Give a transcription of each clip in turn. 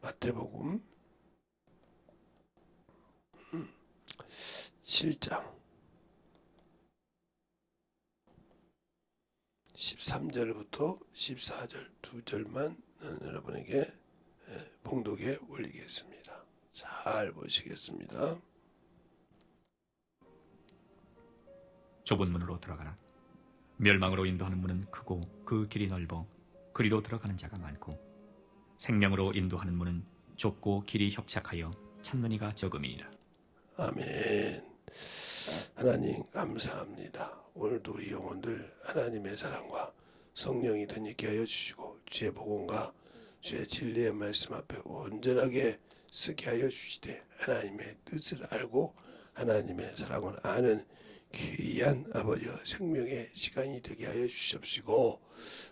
마태복음 7장 13절부터 14절 두 절만 여러분에게 봉독에 올리겠습니다. 잘 보시겠습니다. 좁은 문으로 들어가라. 멸망으로 인도하는 문은 크고 그 길이 넓어 그리로 들어가는 자가 많고, 생명으로 인도하는 문은 좁고 길이 협착하여 찾는 이가 적음이니라. 아멘. 하나님 감사합니다. 오늘도 우리 영혼들 하나님의 사랑과 성령이 덧입게 하여 주시고, 주의 복음과 주의 진리의 말씀 앞에 온전하게 쓰게 하여 주시되, 하나님의 뜻을 알고 하나님의 사랑을 아는 귀한 아버지와 생명의 시간이 되게 하여 주시옵시고,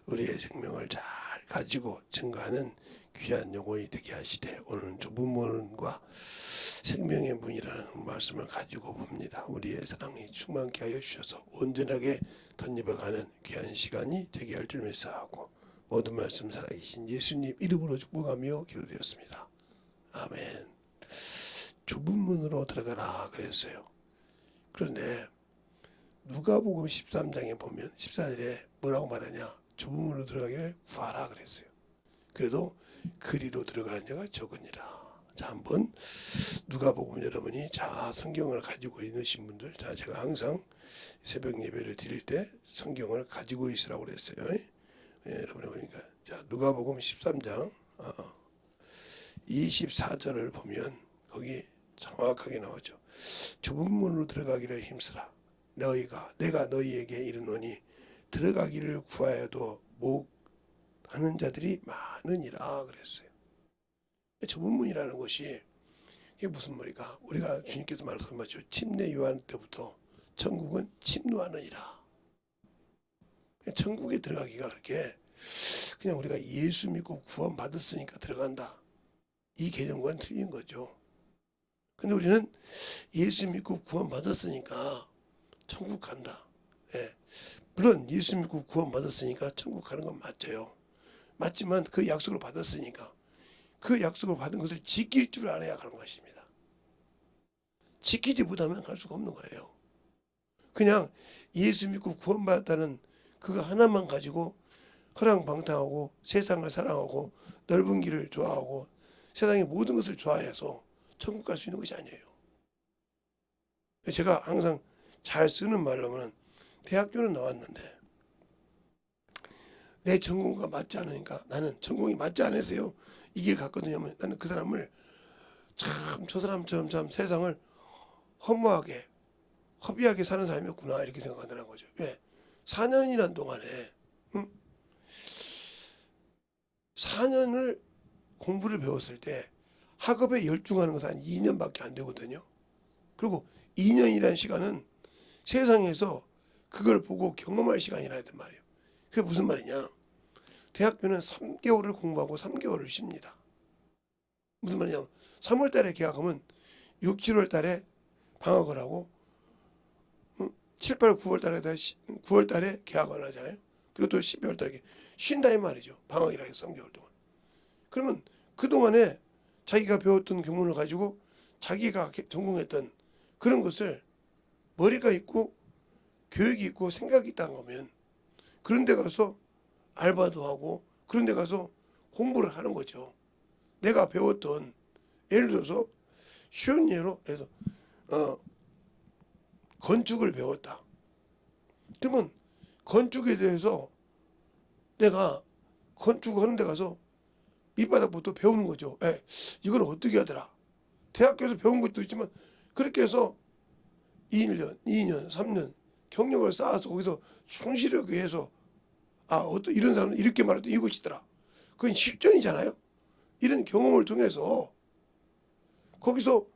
우리의 생명을 잘 가지고 증거하는 귀한 영혼이 되게 하시되, 오늘은 좁은 문과 생명의 문이라는 말씀을 가지고 봅니다. 우리의 사랑이 충만케 하여 주셔서 온전하게 덧입어가는 귀한 시간이 되게 할 줄 믿사하고, 모든 말씀 살아계신 예수님 이름으로 축복하며 기도드렸습니다. 아멘. 좁은 문으로 들어가라 그랬어요. 그런데 누가복음 13장에 보면 14절에 뭐라고 말하냐? 좁은 문으로 들어가기를 구하라 그랬어요. 그래도 그리로 들어가는 자가 적으니라. 자, 한번 누가복음 여러분이 성경을 가지고 있으신 분들, 제가 항상 새벽 예배를 드릴 때 성경을 가지고 있으라고 그랬어요. 여러분이 보니까 누가복음 13장 24절을 보면 거기 정확하게 나오죠. 좁은 문으로 들어가기를 힘쓰라. 내가 너희에게 이르노니 들어가기를 구하여도 못하는 자들이 많으니라 그랬어요. 좁은 문이라는 것이 이게 무슨 말이가? 우리가 주님께서 말씀하셨죠. 침례 요한 때부터 천국은 침노하느니라. 천국에 들어가기가 그렇게 그냥 우리가 예수 믿고 구원 받았으니까 들어간다, 이 개념과는 틀린 거죠. 근데 우리는 예수 믿고 구원 받았으니까 천국 간다. 물론 예수 믿고 구원 받았으니까 천국 가는 건 맞죠. 맞지만 그 약속을 받았으니까 그 약속을 받은 것을 지킬 줄 알아야 가는 것입니다. 지키지 못하면 갈 수가 없는 거예요. 그냥 예수 믿고 구원받았다는 그거 하나만 가지고 허랑방탕하고 세상을 사랑하고 넓은 길을 좋아하고 세상의 모든 것을 좋아해서 천국 갈 수 있는 것이 아니에요. 제가 항상 잘 쓰는 말로 하면, 대학교는 나왔는데 내 전공과 맞지 않으니까, 나는 전공이 맞지 않아서요 이 길 갔거든요. 나는 그 사람을 참 저 사람처럼 참 세상을 허무하게 허비하게 사는 사람이었구나, 이렇게 생각하더라는 거죠. 왜? 4년이란 동안에 4년을 공부를 배웠을 때 학업에 열중하는 것은 한 2년밖에 안 되거든요. 그리고 2년이라는 시간은 세상에서 그걸 보고 경험할 시간이라 했단 말이에요. 그게 무슨 말이냐? 대학교는 3개월을 공부하고 3개월을 쉽니다. 무슨 말이냐? 3월 달에 개학하면 6, 7월 달에 방학을 하고 7, 8, 9월 달에 9월 달에 개학을 하잖아요. 그리고 또 12월 달에 쉰다 이 말이죠. 방학이라 해서 3개월 동안. 그러면 그동안에 자기가 배웠던 교문을 가지고 자기가 전공했던 그런 것을 머리가 있고 교육이 있고 생각이 있다는 거면, 그런 데 가서 알바도 하고 그런 데 가서 공부를 하는 거죠. 내가 배웠던, 예를 들어서 쉬운 예로 해서 건축을 배웠다. 그러면 건축에 대해서 내가 건축하는 데 가서 밑바닥부터 배우는 거죠. 이걸 어떻게 하더라. 대학교에서 배운 것도 있지만 그렇게 해서 1년, 2년, 3년 경력을 쌓아서 거기서 충실하게 해서, 어떤 이런 사람은 이렇게 말해도 이것이더라. 그건 실전이잖아요. 이런 경험을 통해서 거기서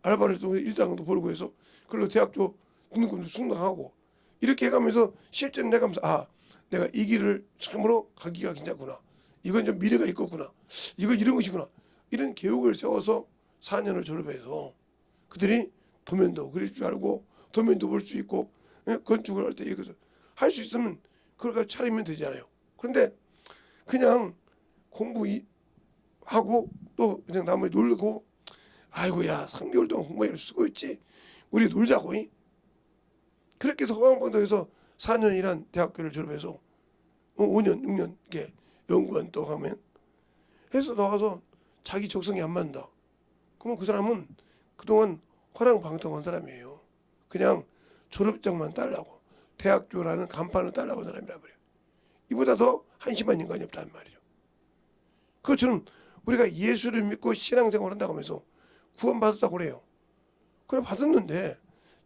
알바를 통해서 일당도 벌고 해서, 그리고 대학교 등록금도 충당하고 이렇게 해가면서 실전을 해가면서, 내가 이 길을 참으로 가기가 괜찮구나. 이건 좀 미래가 있겠구나. 이건 이런 것이구나. 이런 계획을 세워서 4년을 졸업해서 그들이 도면도 그릴 줄 알고 도면도 볼 수 있고, 건축을 할 때 이것을 할 수 있으면 그걸 가지고 차리면 되잖아요. 그런데 그냥 공부하고 또 그냥 나머지 놀고, 아이고야 3개월 동안 공부해서 수고했지, 우리 놀자고. 그렇게 해서 허황방도에서 4년이란 대학교를 졸업해서 5년 6년 이렇게 연구원 또 하면 해서 나가서 자기 적성이 안 맞는다. 그러면 그 사람은 그동안 허랑방탕한 사람이에요. 그냥 졸업장만 따려고, 대학교라는 간판을 따려고 한 사람이란 말이에요. 이보다 더 한심한 인간이 없다는 말이죠. 그것처럼 우리가 예수를 믿고 신앙생활을 한다고 하면서 구원받았다고 그래요. 그래 받았는데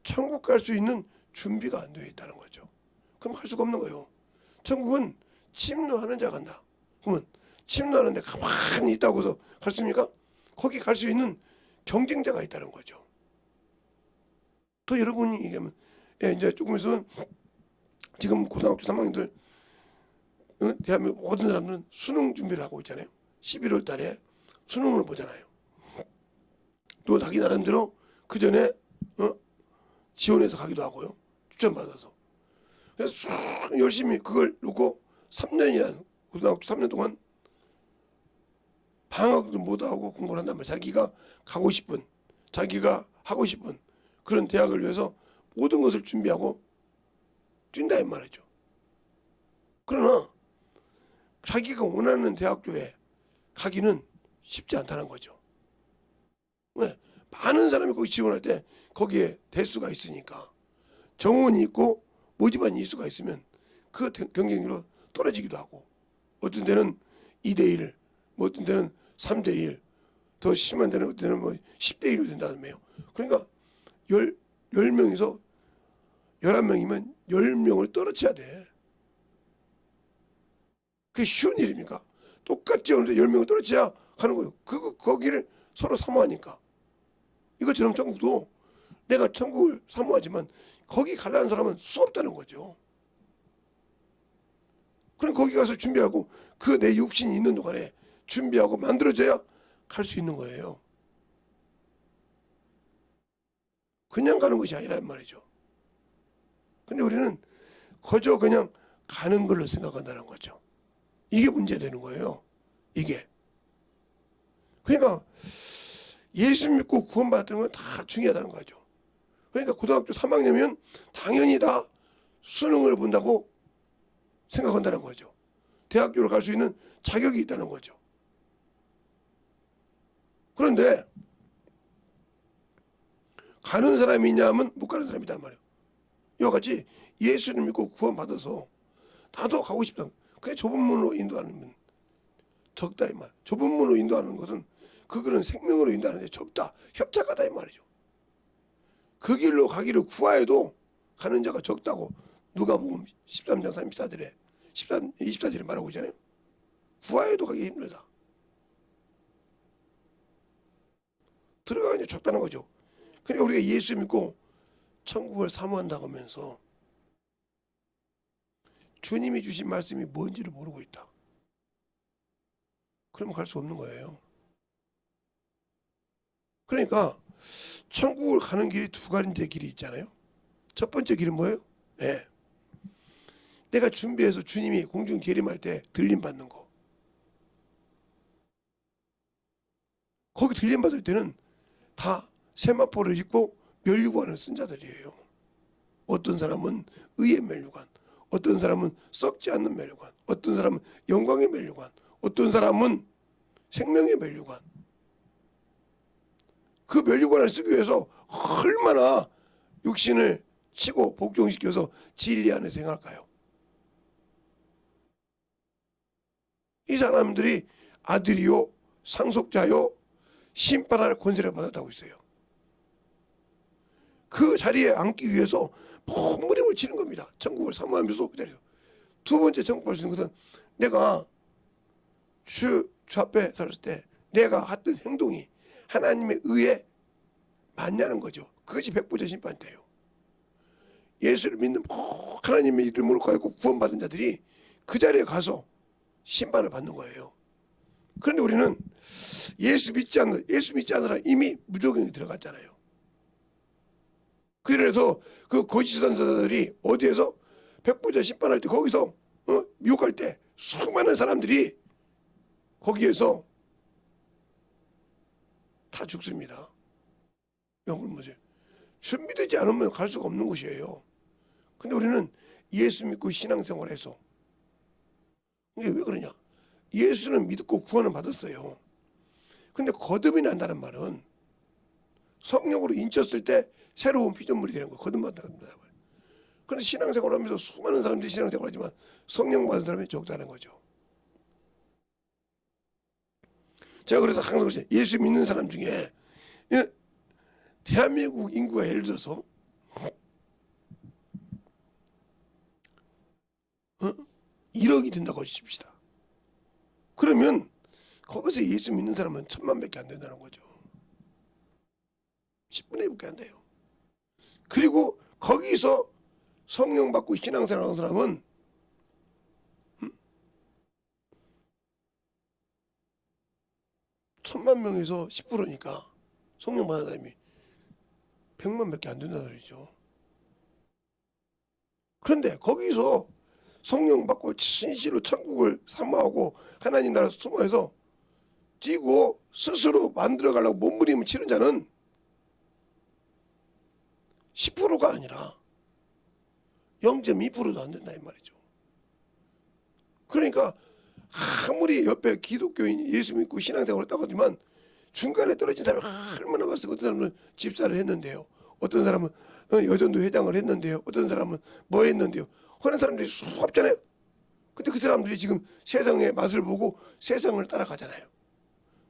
천국 갈 수 있는 준비가 안 되어 있다는 거죠. 그럼 갈 수가 없는 거예요. 천국은 침노하는 자가 간다. 그러면 침노하는 데 가만히 있다고 해서 갔습니까? 거기 갈 수 있는 경쟁자가 있다는 거죠. 또 여러분이 얘기하면, 이제 조금 있으면 지금 고등학교 3학년들 대한민국 모든 사람들은 수능 준비를 하고 있잖아요. 11월 달에 수능을 보잖아요. 또 자기 나름대로 그 전에 지원해서 가기도 하고요. 추천받아서. 그래서 쭉 열심히 그걸 놓고 3년이란 고등학교 3년 동안 방학도 못하고 공부를 한단 말이에요. 자기가 가고 싶은, 자기가 하고 싶은 그런 대학을 위해서 모든 것을 준비하고 뛴다 이 말이죠. 그러나 자기가 원하는 대학교에 가기는 쉽지 않다는 거죠. 왜? 많은 사람이 거기 지원할 때 거기에 대수가 있으니까, 정원이 있고 모집한 이수가 있으면 그 경쟁률로 떨어지기도 하고, 어떤 데는 2대1, 뭐 어떤 데는 3대1, 더 심한 데는 어떤 데는 뭐 10대1로 된다며요. 그러니까 10명에서 11명이면 10명을 떨어져야 돼. 그게 쉬운 일입니까? 똑같이 어느 10명을 떨어져야 하는 거예요. 거기를 서로 사모하니까. 이것처럼 천국도 내가 천국을 사모하지만 거기 가려는 사람은 수 없다는 거죠. 그럼 거기 가서 준비하고 그 내 육신이 있는 동안에 준비하고 만들어져야 갈 수 있는 거예요. 그냥 가는 것이 아니란 말이죠. 근데 우리는 거저 그냥 가는 걸로 생각한다는 거죠. 이게 문제되는 거예요. 이게. 그러니까 예수 믿고 구원받는 건 다 중요하다는 거죠. 그러니까 고등학교 3학년이면 당연히 다 수능을 본다고 생각한다는 거죠. 대학교를 갈 수 있는 자격이 있다는 거죠. 그런데 가는 사람이 있냐 하면 못 가는 사람이 있단 말이에요. 이와 같이 예수를 믿고 구원받아서 나도 가고 싶다. 그게 좁은 문으로 인도하는 적다 이 말. 좁은 문으로 인도하는 것은 그거는 생명으로 인도하는데 좁다, 협착하다 이 말이죠. 그 길로 가기를 구하여도 가는 자가 적다고 누가복음 13장 34절에 24절에 말하고 있잖아요. 구하여도 가기 힘들다. 들어가기 적다는 거죠. 그러니까 우리가 예수 믿고 천국을 사모한다고 하면서 주님이 주신 말씀이 뭔지를 모르고 있다. 그러면 갈 수 없는 거예요. 그러니까 천국을 가는 길이 두 가지 길이 있잖아요. 첫 번째 길은 뭐예요? 네. 내가 준비해서 주님이 공중 재림할 때 들림 받는 거. 거기 들림 받을 때는 다 세마포를 입고 면류관을 쓴 자들이에요. 어떤 사람은 의의 면류관, 어떤 사람은 썩지 않는 면류관, 어떤 사람은 영광의 면류관, 어떤 사람은 생명의 면류관. 그 면류관을 쓰기 위해서 얼마나 육신을 치고 복종시켜서 진리 안에 생활할까요? 이 사람들이 아들이요, 상속자요, 심판할 권세를 받았다고 있어요. 그 자리에 앉기 위해서 몸부림을 치는 겁니다. 천국을 사모하면서 그 자리에서. 두 번째 천국 갈 수 있는 것은 내가 주 앞에 살았을 때 내가 했던 행동이 하나님의 의에 맞냐는 거죠. 그것이 백보자 심판대예요. 예수를 믿는 하나님의 이름으로 가고 구원받은 자들이 그 자리에 가서 심판을 받는 거예요. 그런데 우리는 예수 믿지 않으라 이미 무조건에 들어갔잖아요. 그래서 그 거짓 선자들이 어디에서 백보자 심판할 때 거기서 미혹할 때 수많은 사람들이 거기에서 다 죽습니다. 영불무죄. 준비되지 않으면 갈 수가 없는 곳이에요. 근데 우리는 예수 믿고 신앙생활해서, 이게 왜 그러냐? 예수는 믿고 구원을 받았어요. 근데 거듭이 난다는 말은 성령으로 인쳤을 때 새로운 피조물이 되는 거예요. 거듭받는다는 거예요. 그런데 신앙생활을 하면서 수많은 사람들이 신앙생활을 하지만 성령 받은 사람이 적다는 거죠. 제가 그래서 항상 그러죠. 예수 믿는 사람 중에, 대한민국 인구가 예를 들어서 1억이 된다고 하십시다. 그러면 거기서 예수 믿는 사람은 1000만밖에 안 된다는 거죠. 10분의 1밖에 안 돼요. 그리고 거기서 성령 받고 신앙생활 하는 사람은 1000만 명에서 10%니까 성령 받은 사람이 100만밖에 안 된다는 소리죠. 그런데 거기서 성령 받고 진실로 천국을 사모하고 하나님 나라 숨어서 뛰고 스스로 만들어가려고 몸부림을 치는 자는 10%가 아니라 0.2%도 안 된다 이 말이죠. 그러니까 아무리 옆에 기독교인 예수 믿고 신앙생활을 했다고 하지만 중간에 떨어진 사람이 얼마나 많았어요. 어떤 사람은 집사를 했는데요. 어떤 사람은 여전도 회장을 했는데요. 어떤 사람은 뭐 했는데요. 그런 사람들이 수 없잖아요. 근데 그 사람들이 지금 세상의 맛을 보고 세상을 따라가잖아요.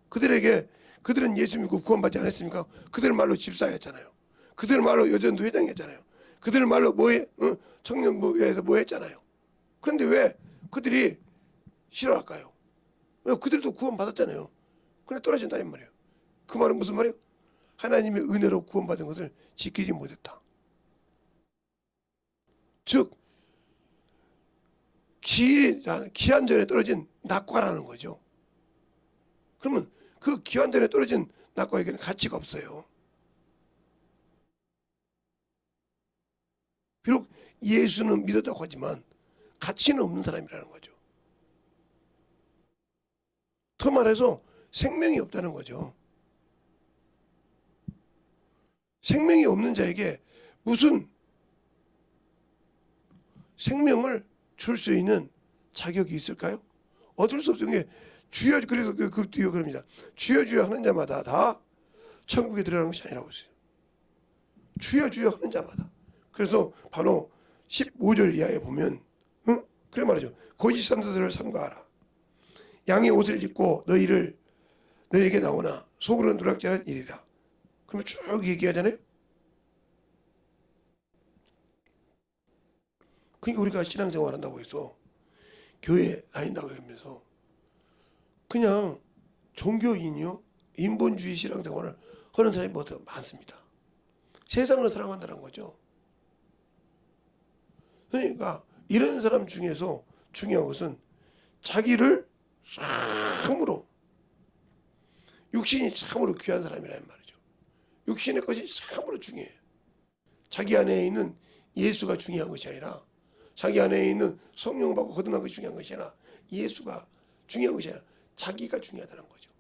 그들은 예수 믿고 구원받지 않았습니까? 그들 말로 집사였잖아요. 그들 말로 여전도 회장이었잖아요. 그들 말로 청년부에서 뭐 했잖아요. 그런데 왜 그들이 싫어할까요? 왜 그들도 구원받았잖아요. 근데 떨어진다 이 말이에요. 그 말은 무슨 말이에요? 하나님의 은혜로 구원받은 것을 지키지 못했다. 즉 기한 전에 떨어진 낙과라는 거죠. 그러면 그 기한 전에 떨어진 낙과에게는 가치가 없어요. 비록 예수는 믿었다고 하지만 가치는 없는 사람이라는 거죠. 더 말해서 생명이 없다는 거죠. 생명이 없는 자에게 무슨 생명을 줄 수 있는 자격이 있을까요? 얻을 수 없는 게 주여, 그래서 그 뒤에 그럽니다. 주여 주여 하는 자마다 다 천국에 들어가는 것이 아니라고 했어요. 주여 주여 하는 자마다. 그래서 바로 15절 이하에 보면 그래 말이죠. 거짓 선자들을 삼가하라. 양의 옷을 입고 너희에게 나오나 속으로는 누락질한 일이라. 그러면 쭉 얘기하잖아요. 그러니까 우리가 신앙생활 한다고 해서 교회 다닌다고 하면서 그냥 종교인이요 인본주의 신앙생활을 하는 사람이 뭐 더 많습니다. 세상을 사랑한다는 거죠. 그러니까 이런 사람 중에서 중요한 것은 자기를 참으로 육신이 참으로 귀한 사람이라는 말이죠. 육신의 것이 참으로 중요해요. 자기 안에 있는 예수가 중요한 것이 아니라 자기 안에 있는 성령 받고 거듭난 것이 중요한 것이 아니라 예수가 중요한 것이 아니라 자기가 중요하다는 거죠.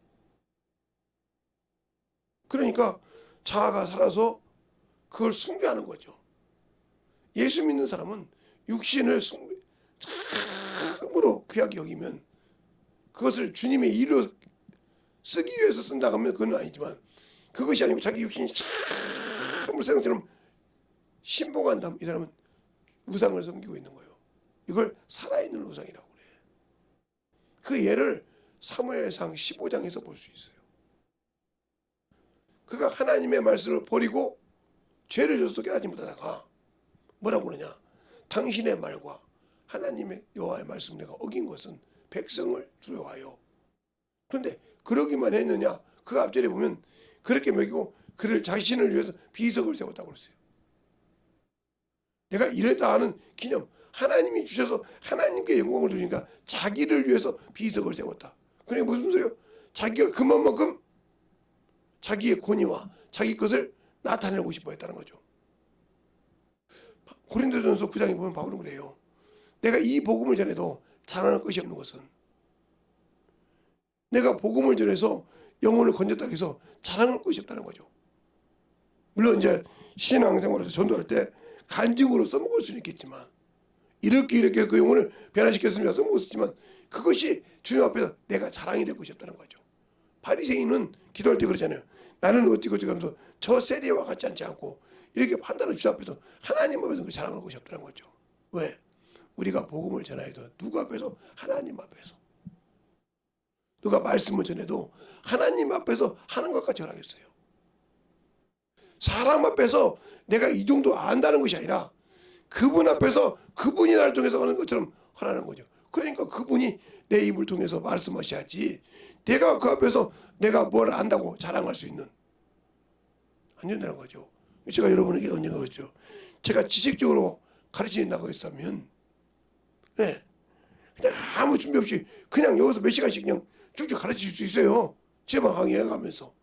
그러니까 자아가 살아서 그걸 숭배하는 거죠. 예수 믿는 사람은 육신을 참으로 귀하게 여기면 그것을 주님의 일로 쓰기 위해서 쓴다고 하면 그건 아니지만 그것이 아니고 자기 육신이 참으로 생각처럼 신봉한다면 이 사람은 우상을 섬기고 있는 거예요. 이걸 살아있는 우상이라고 그래. 그 예를 사무엘상 15장에서 볼 수 있어요. 그가 하나님의 말씀을 버리고 죄를 져서도 깨닫지 못하다가 뭐라고 그러냐. 당신의 말과 하나님의 여호와의 말씀을 내가 어긴 것은 백성을 두려워하여. 그런데 그러기만 했느냐. 그 앞절에 보면 그렇게 먹이고 그를 자신을 위해서 비석을 세웠다고 그랬어요. 내가 이랬다 하는 기념. 하나님이 주셔서 하나님께 영광을 주니까 자기를 위해서 비석을 세웠다. 그러니까 무슨 소리예요? 자기가 그만큼 자기의 권위와 자기 것을 나타내고 싶어 했다는 거죠. 고린도전서 9장에 보면 바울은 그래요. 내가 이 복음을 전해도 자랑할 것이 없는 것은 내가 복음을 전해서 영혼을 건졌다고 해서 자랑할 것이 없다는 거죠. 물론 이제 신앙생활에서 전도할 때 간증으로 써먹을 수는 있겠지만 이렇게 그 영혼을 변화시켰으면 써먹을 수 있지만 그것이 주님 앞에서 내가 자랑이 될 것이 없다는 거죠. 바리새인은 기도할 때 그러잖아요. 나는 어찌고 하면서 저 세리와 같지 않지 않고 이렇게 판단을 주 앞에서 하나님 앞에서 자랑할 것이 없다는 거죠. 왜? 우리가 복음을 전해도 누구 앞에서? 하나님 앞에서. 누가 말씀을 전해도 하나님 앞에서 하는 것과 절하겠어요. 사람 앞에서 내가 이 정도 안다는 것이 아니라 그분 앞에서 그분이 나를 통해서 하는 것처럼 하라는 거죠. 그러니까 그분이 내 입을 통해서 말씀하셔야지 내가 그 앞에서 내가 뭘 안다고 자랑할 수 있는 안 된다는 거죠. 제가 여러분에게 언젠가 그랬죠. 제가 지식적으로 가르친다고 했으면 네, 그냥 아무 준비 없이 그냥 여기서 몇 시간씩 그냥 쭉쭉 가르칠 수 있어요. 제방 강의해가면서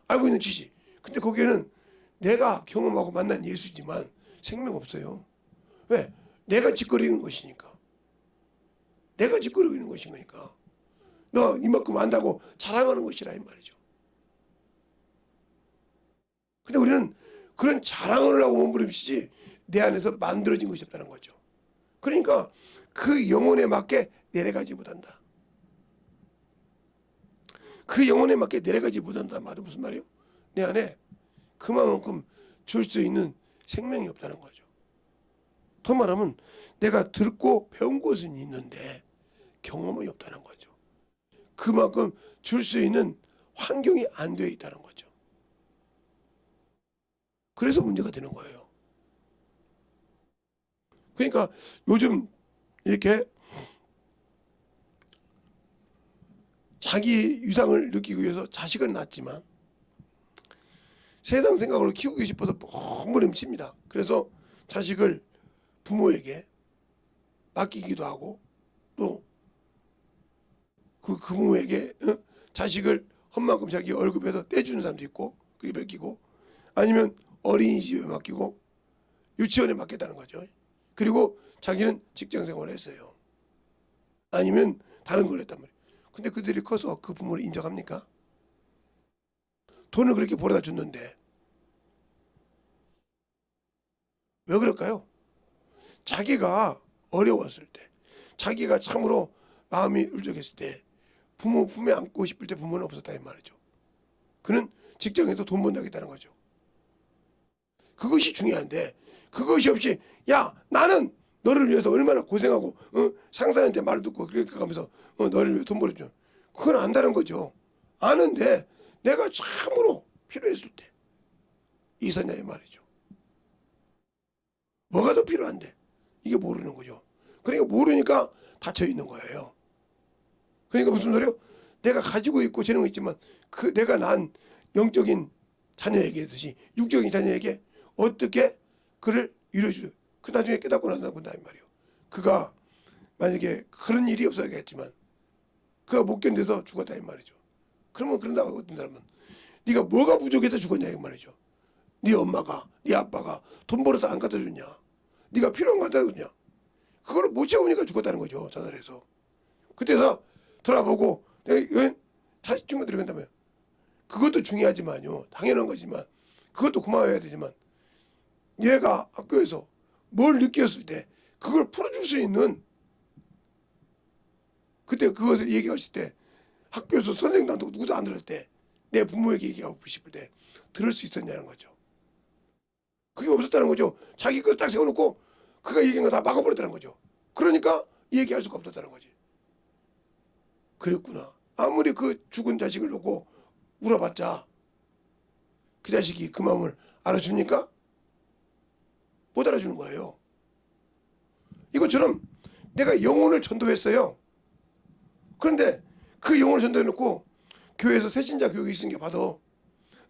알고 있는 지식. 근데 거기에는 내가 경험하고 만난 예수지만 생명 없어요. 왜? 내가 짓거리는 것이니까. 내가 짓거리고 있는 것인 거니까. 너 이만큼 안다고 자랑하는 것이라 이 말이죠. 근데 우리는 그런 자랑을 하고 몸부림치지 내 안에서 만들어진 것이 없다는 거죠. 그러니까 그 영혼에 맞게 내려가지 못한다. 그 영혼에 맞게 내려가지 못한다는 말은 무슨 말이에요? 내 안에 그만큼 줄 수 있는 생명이 없다는 거죠. 더 말하면 내가 듣고 배운 것은 있는데 경험이 없다는 거죠. 그만큼 줄 수 있는 환경이 안 되어 있다는 거죠. 그래서 문제가 되는 거예요. 그러니까 요즘 이렇게 자기 유상을 느끼기 위해서 자식은 낳지만 세상 생각으로 키우고 싶어서 몸부림칩니다. 그래서 자식을 부모에게 맡기기도 하고 또 그 부모에게 자식을 험만큼 자기 월급에서 떼주는 사람도 있고 그게 맡기고 아니면 어린이집에 맡기고 유치원에 맡겠다는 거죠. 그리고 자기는 직장 생활을 했어요. 아니면 다른 걸 했단 말이에요. 근데 그들이 커서 그 부모를 인정합니까? 돈을 그렇게 벌어다 줬는데 왜 그럴까요? 자기가 어려웠을 때 자기가 참으로 마음이 울적했을 때 부모 품에 안고 싶을 때 부모는 없었다 이 말이죠. 그는 직장에서 돈 번다겠다는 거죠. 그것이 중요한데 그것이 없이 야 나는 너를 위해서 얼마나 고생하고 상사한테 말 듣고 그렇게 가면서 너를 위해 돈 벌어줘. 그건 안다는 거죠. 아는데 내가 참으로 필요했을 때 이사냐 이 말이죠. 뭐가 더 필요한데 이게 모르는 거죠. 그러니까 모르니까 닫혀 있는 거예요. 그러니까 무슨 소리요? 내가 가지고 있고 재능이 있지만 그 내가 난 영적인 자녀에게 듯이 육적인 자녀에게 어떻게 그를 이루어주려 그 나중에 깨닫고 난다 이 말이에요. 그가 만약에 그런 일이 없어야겠지만 그가 못 견뎌서 죽었다 이 말이죠. 그러면 그런다고 어떤 사람은 네가 뭐가 부족해서 죽었냐 이 말이죠. 네 엄마가 네 아빠가 돈 벌어서 안 갖다 줬냐. 네가 필요한 거 갖다 줬냐. 그거를 못 채우니까 죽었다는 거죠. 자살해서. 그때서 돌아보고 내가 자식 친구들이 그런다며 그것도 중요하지만요. 당연한 거지만 그것도 고마워해야 되지만 얘가 학교에서 뭘 느꼈을 때 그걸 풀어줄 수 있는 그때 그것을 얘기했을 때 학교에서 선생님도 누구도 안 들을 때 내 부모에게 얘기하고 싶을 때 들을 수 있었냐는 거죠. 그게 없었다는 거죠. 자기 것 딱 세워놓고 그가 얘기한 거 다 막아버렸다는 거죠. 그러니까 얘기할 수가 없었다는 거지. 그랬구나. 아무리 그 죽은 자식을 놓고 울어봤자 그 자식이 그 마음을 알아줍니까? 못 알아주는 거예요. 이것처럼 내가 영혼을 전도했어요. 그런데 그 영혼을 전도해놓고 교회에서 새신자 교육이 있으니까 받아.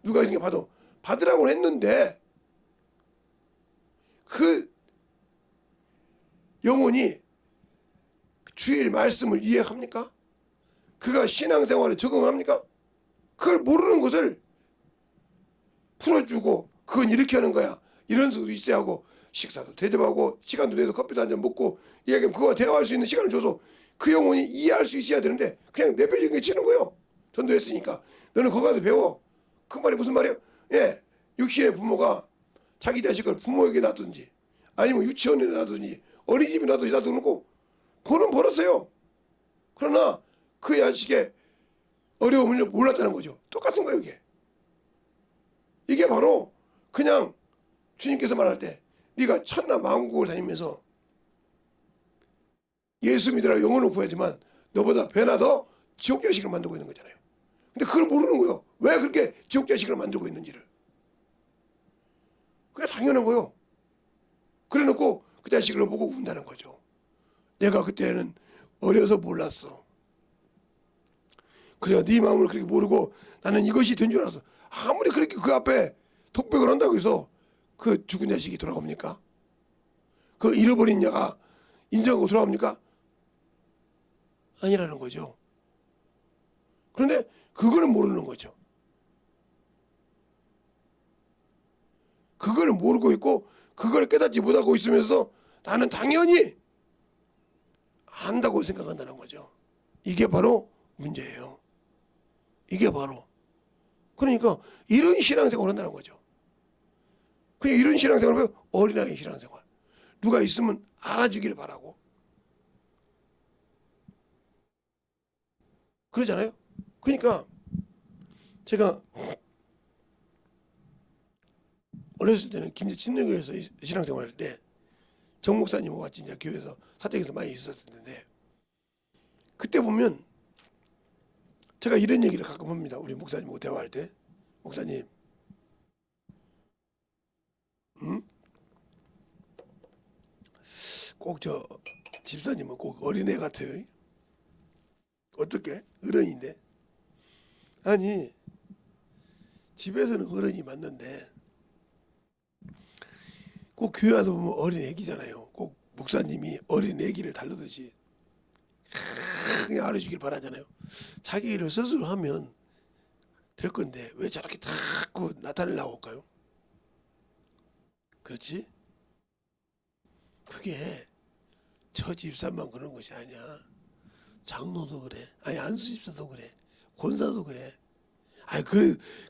누가 있으니까 받아. 받으라고 했는데 그 영혼이 주일 말씀을 이해합니까? 그가 신앙생활에 적응합니까? 그걸 모르는 것을 풀어주고 그건 이렇게 하는 거야. 이런 수도 있어야 하고 식사도 대접하고 시간도 내서 커피도 한잔 먹고 이야기하면 그거와 대화할 수 있는 시간을 줘서 그 영혼이 이해할 수 있어야 되는데 그냥 내빼지게 치는 거예요. 전도했으니까. 너는 거기 가서 배워. 그 말이 무슨 말이에요? 예, 육신의 부모가 자기 자식을 부모에게 놔두든지 아니면 유치원에 놔두든지 어린이집에 놔두고 돈은 벌었어요. 그러나 그 자식의 어려움을 몰랐다는 거죠. 똑같은 거예요, 이게. 이게 바로 그냥 주님께서 말할 때 네가 천하 만국을 다니면서 예수 믿으라고 영혼을 구하지만 너보다 배나 더 지옥 자식을 만들고 있는 거잖아요. 근데 그걸 모르는 거예요. 왜 그렇게 지옥 자식을 만들고 있는지를. 그게 당연한 거예요. 그래 놓고 그 자식을 보고 운다는 거죠. 내가 그때는 어려서 몰랐어. 그래 네 마음을 그렇게 모르고 나는 이것이 된 줄 알았어. 아무리 그렇게 그 앞에 독백을 한다고 해서 그 죽은 자식이 돌아갑니까? 그 잃어버린 자가 인정하고 돌아갑니까? 아니라는 거죠. 그런데 그거는 모르는 거죠. 그거를 모르고 있고 그걸 깨닫지 못하고 있으면서도 나는 당연히 안다고 생각한다는 거죠. 이게 바로 문제예요. 이게 바로. 그러니까 이런 신앙생활을 한다는 거죠. 그냥 이런 신앙생활을 하면 어린아이 신앙생활. 누가 있으면 알아주기를 바라고. 그러잖아요. 그러니까 제가 어렸을 때는 김제 침례교회에서 신앙생활 할 때 정 목사님과 같이 이제 교회에서 사택에서 많이 있었는데 그때 보면 제가 이런 얘기를 가끔 합니다. 우리 목사님하고 대화할 때 목사님, 꼭 저 집사님은 꼭 어린애 같아요. 어떻게? 어른인데. 아니 집에서는 어른이 맞는데 꼭 교회 와서 보면 어린 애기잖아요. 꼭 목사님이 어린 애기를 다루듯이 그냥 알아주길 바라잖아요. 자기 일을 스스로 하면 될 건데 왜 저렇게 자꾸 나타내려고 할까요? 그렇지? 그게 저 집사만 그런 것이 아니야. 장로도 그래. 아니 안수 집사도 그래. 권사도 그래. 아니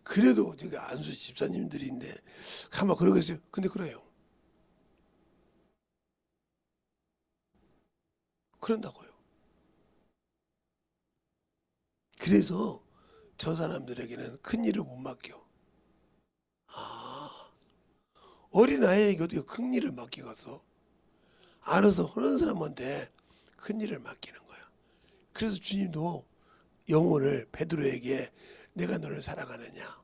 그래도 제가 안수 집사님들인데 가만 그러겠어요. 근데 그래요. 그런다고요. 그래서 저 사람들에게는 큰 일을 못 맡겨. 아, 어린아이에게 어떻게 큰 일을 맡기겠어? 알아서 하는 사람한테 큰 일을 맡기는 거야. 그래서 주님도 영혼을 베드로에게 내가 너를 사랑하느냐?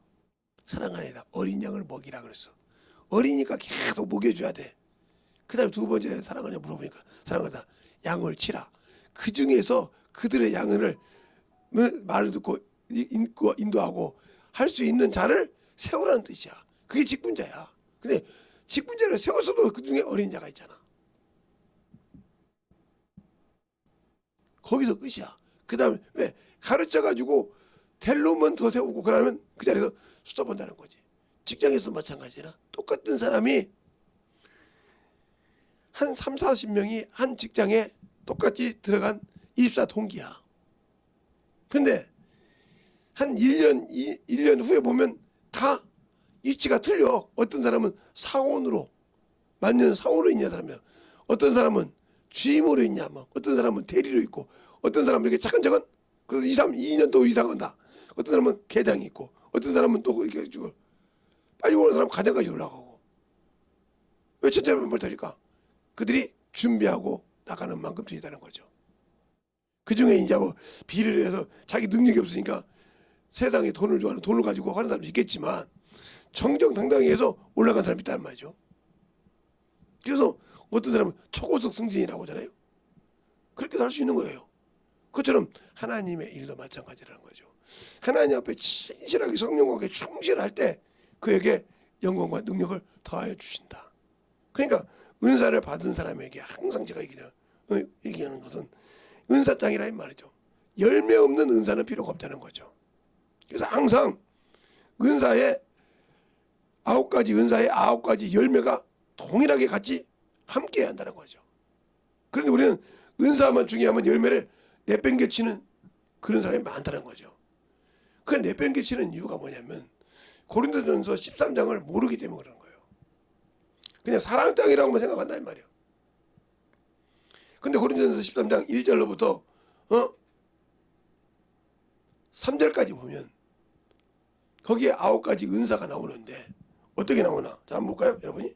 사랑하느냐? 어린 양을 먹이라 그랬어. 어리니까 계속 먹여줘야 돼. 그 다음에 두 번째 사랑하냐 물어보니까 사랑하다. 양을 치라. 그 중에서 그들의 양을 말을 듣고 인도하고 할 수 있는 자를 세우라는 뜻이야. 그게 직분자야. 근데 직분자를 세웠어도 그 중에 어린 자가 있잖아. 거기서 끝이야. 그 다음에 왜 가르쳐가지고 될 놈은 더 세우고 그러면 그 자리에서 수습한다는 거지. 직장에서도 마찬가지라. 똑같은 사람이 한 3, 40명이 한 직장에 똑같이 들어간 24 동기야. 근데 한 1년 후에 보면 다 위치가 틀려. 어떤 사람은 사원으로 만년 사원으로 있냐 사람이야. 어떤 사람은 주임으로 있냐, 뭐 어떤 사람은 대리로 있고, 어떤 사람은 이렇게 차근차근 그 2년 또 이상한다. 어떤 사람은 계장이 있고, 어떤 사람은 또 이렇게 해주고 빨리 오는 사람은 가장까지 올라가고. 왜 첫째만 못하니까 그들이 준비하고 나가는 만큼 되다는 거죠. 그 중에 이제 뭐 비리를 해서 자기 능력이 없으니까 세상에 돈을 좋아하는 돈을 가지고 하는 사람도 있겠지만 정정당당히 해서 올라간 사람이 있다는 말이죠. 그래서 어떤 사람은 초고속 승진이라고 하잖아요. 그렇게도 할 수 있는 거예요. 그것처럼 하나님의 일도 마찬가지라는 거죠. 하나님 앞에 진실하게 성령과 충실할 때 그에게 영광과 능력을 더하여 주신다. 그러니까 은사를 받은 사람에게 항상 제가 얘기하는 것은 은사 땅이라 이 말이죠. 열매 없는 은사는 필요가 없다는 거죠. 그래서 항상 은사의 9가지 은사의 9가지 열매가 동일하게 같이 함께 한다는 거죠. 그런데 우리는 은사만 중요하면 열매를 내팽개치는 그런 사람이 많다는 거죠. 그 내팽개치는 이유가 뭐냐면 고린도전서 13장을 모르기 때문에 그런 거예요. 그냥 사랑장이라고만 생각한단 말이에요. 근데 고린도전서 13장 1절로부터 3절까지 보면 거기에 9가지 은사가 나오는데 어떻게 나오나? 자, 한번 볼까요, 여러분이?